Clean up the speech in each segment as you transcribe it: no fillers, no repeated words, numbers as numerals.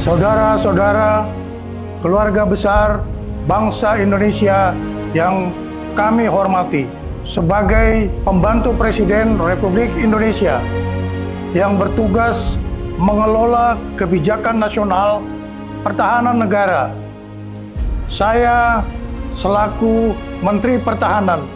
saudara-saudara, keluarga besar bangsa Indonesia yang kami hormati, sebagai pembantu Presiden Republik Indonesia yang bertugas mengelola kebijakan nasional pertahanan negara, saya selaku Menteri Pertahanan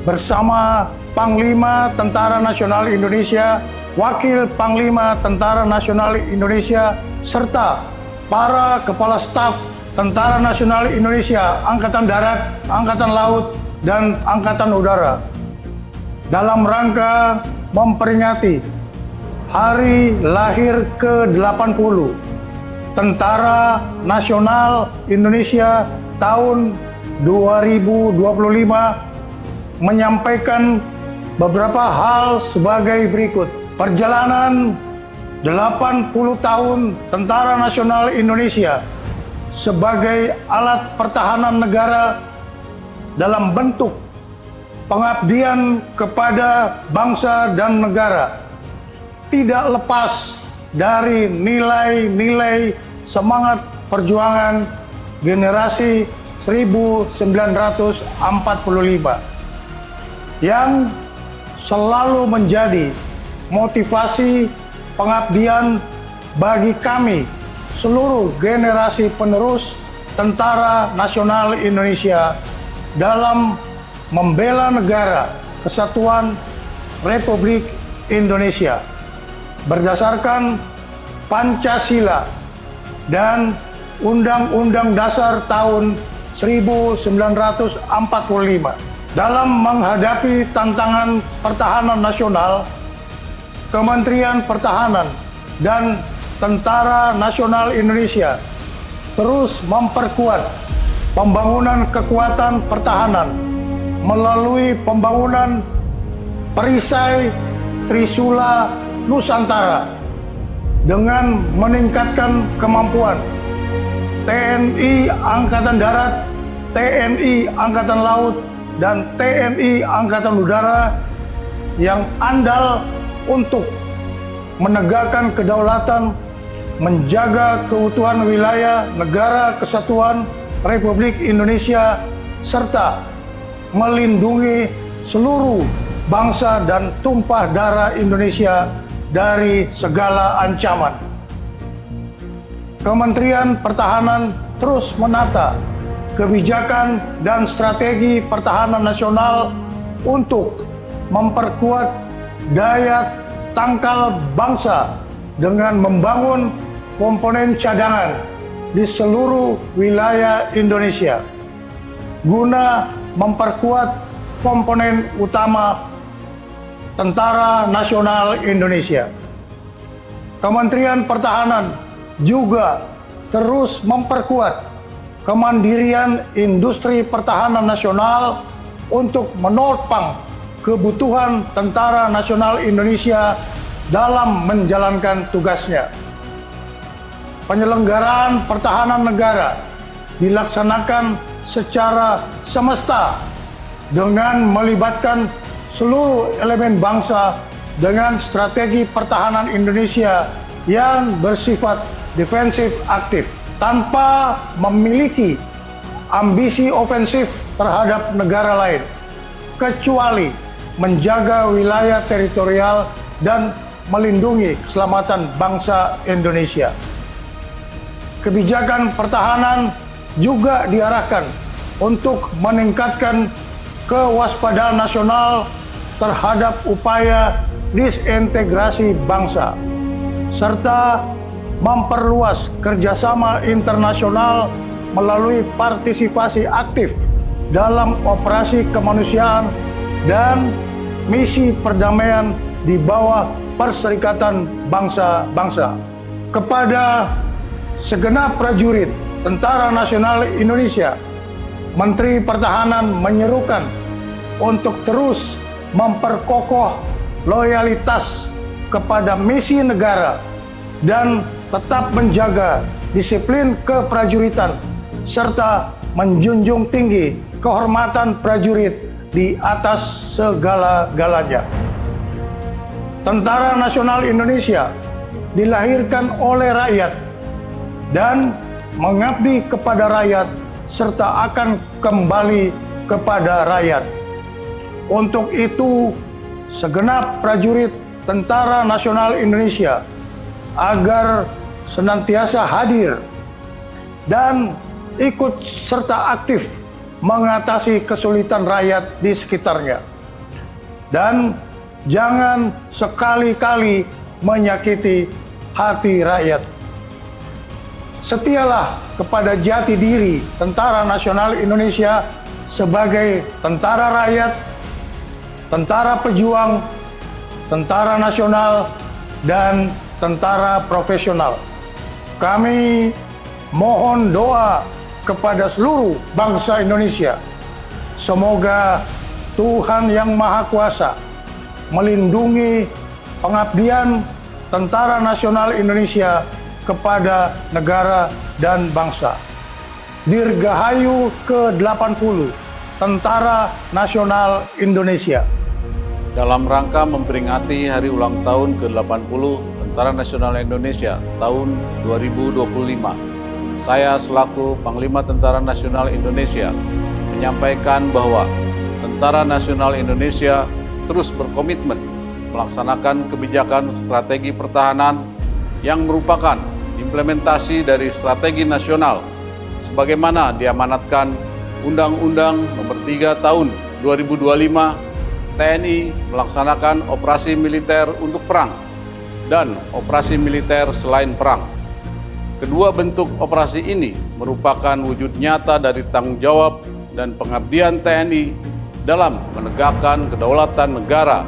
bersama Panglima Tentara Nasional Indonesia, Wakil Panglima Tentara Nasional Indonesia, serta para Kepala Staf Tentara Nasional Indonesia, Angkatan Darat, Angkatan Laut, dan Angkatan Udara, dalam rangka memperingati Hari Lahir ke-80 Tentara Nasional Indonesia tahun 2025, menyampaikan beberapa hal sebagai berikut. Perjalanan 80 tahun Tentara Nasional Indonesia sebagai alat pertahanan negara dalam bentuk pengabdian kepada bangsa dan negara tidak lepas dari nilai-nilai semangat perjuangan generasi 1945 yang selalu menjadi motivasi pengabdian bagi kami seluruh generasi penerus Tentara Nasional Indonesia dalam membela negara kesatuan Republik Indonesia berdasarkan Pancasila dan Undang-Undang Dasar tahun 1945. Dalam menghadapi tantangan pertahanan nasional, Kementerian Pertahanan dan Tentara Nasional Indonesia terus memperkuat pembangunan kekuatan pertahanan melalui pembangunan perisai Trisula Nusantara dengan meningkatkan kemampuan TNI Angkatan Darat, TNI Angkatan Laut, dan TNI Angkatan Udara yang andal untuk menegakkan kedaulatan, menjaga keutuhan wilayah negara kesatuan Republik Indonesia, serta melindungi seluruh bangsa dan tumpah darah Indonesia dari segala ancaman. Kementerian Pertahanan terus menata kebijakan dan strategi pertahanan nasional untuk memperkuat daya tangkal bangsa dengan membangun komponen cadangan di seluruh wilayah Indonesia guna memperkuat komponen utama Tentara Nasional Indonesia. Kementerian Pertahanan juga terus memperkuat kemandirian industri pertahanan nasional untuk menopang kebutuhan Tentara Nasional Indonesia dalam menjalankan tugasnya. Penyelenggaraan pertahanan negara dilaksanakan secara semesta dengan melibatkan seluruh elemen bangsa dengan strategi pertahanan Indonesia yang bersifat defensif aktif, tanpa memiliki ambisi ofensif terhadap negara lain, kecuali menjaga wilayah teritorial dan melindungi keselamatan bangsa Indonesia. Kebijakan pertahanan juga diarahkan untuk meningkatkan kewaspadaan nasional terhadap upaya disintegrasi bangsa, serta memperluas kerjasama internasional melalui partisipasi aktif dalam operasi kemanusiaan dan misi perdamaian di bawah Perserikatan Bangsa-Bangsa. Kepada segenap prajurit Tentara Nasional Indonesia, Menteri Pertahanan menyerukan untuk terus memperkokoh loyalitas kepada misi negara dan tetap menjaga disiplin keprajuritan serta menjunjung tinggi kehormatan prajurit di atas segala-galanya. Tentara Nasional Indonesia dilahirkan oleh rakyat dan mengabdi kepada rakyat serta akan kembali kepada rakyat. Untuk itu, segenap prajurit Tentara Nasional Indonesia agar senantiasa hadir dan ikut serta aktif mengatasi kesulitan rakyat di sekitarnya. Dan jangan sekali-kali menyakiti hati rakyat. Setialah kepada jati diri Tentara Nasional Indonesia sebagai tentara rakyat, tentara pejuang, tentara nasional, dan tentara profesional. Kami mohon doa kepada seluruh bangsa Indonesia. Semoga Tuhan Yang Maha Kuasa melindungi pengabdian Tentara Nasional Indonesia kepada negara dan bangsa. Dirgahayu ke-80 Tentara Nasional Indonesia. Dalam rangka memperingati hari ulang tahun ke-80 Tentara Nasional Indonesia tahun 2025, saya selaku Panglima Tentara Nasional Indonesia menyampaikan bahwa Tentara Nasional Indonesia terus berkomitmen melaksanakan kebijakan strategi pertahanan yang merupakan implementasi dari strategi nasional sebagaimana diamanatkan Undang-Undang Nomor 3 Tahun 2025 TNI melaksanakan operasi militer untuk perang dan operasi militer selain perang. Kedua bentuk operasi ini merupakan wujud nyata dari tanggung jawab dan pengabdian TNI dalam menegakkan kedaulatan negara,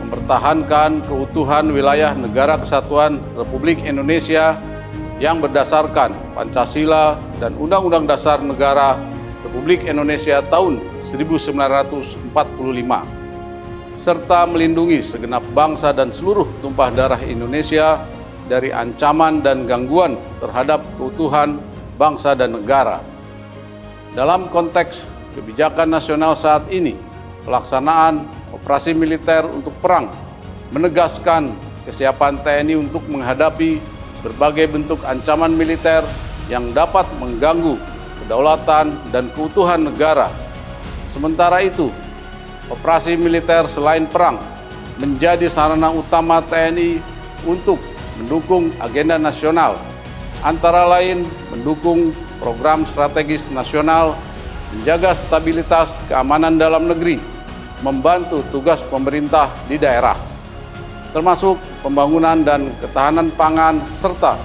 mempertahankan keutuhan wilayah Negara Kesatuan Republik Indonesia yang berdasarkan Pancasila dan Undang-Undang Dasar Negara Republik Indonesia tahun 1945, serta melindungi segenap bangsa dan seluruh tumpah darah Indonesia dari ancaman dan gangguan terhadap keutuhan bangsa dan negara. Dalam konteks kebijakan nasional saat ini, pelaksanaan operasi militer untuk perang menegaskan kesiapan TNI untuk menghadapi berbagai bentuk ancaman militer yang dapat mengganggu kedaulatan dan keutuhan negara. Sementara itu, operasi militer selain perang menjadi sarana utama TNI untuk mendukung agenda nasional, antara lain mendukung program strategis nasional, menjaga stabilitas keamanan dalam negeri, membantu tugas pemerintah di daerah, termasuk pembangunan dan ketahanan pangan serta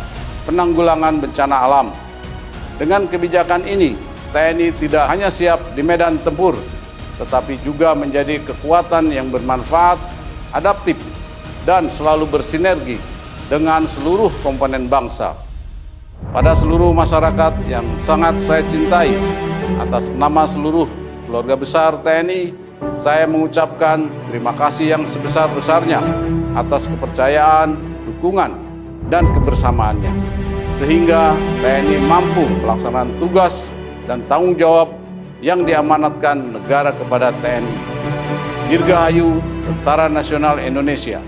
penanggulangan bencana alam. Dengan kebijakan ini, TNI tidak hanya siap di medan tempur, tetapi juga menjadi kekuatan yang bermanfaat, adaptif, dan selalu bersinergi dengan seluruh komponen bangsa. Pada seluruh masyarakat yang sangat saya cintai, atas nama seluruh keluarga besar TNI, saya mengucapkan terima kasih yang sebesar-besarnya atas kepercayaan, dukungan, dan kebersamaannya, sehingga TNI mampu melaksanakan tugas dan tanggung jawab yang diamanatkan negara kepada TNI. Dirgahayu Tentara Nasional Indonesia.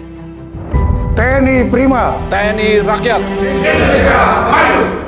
TNI Prima. TNI Rakyat. Indonesia Maju.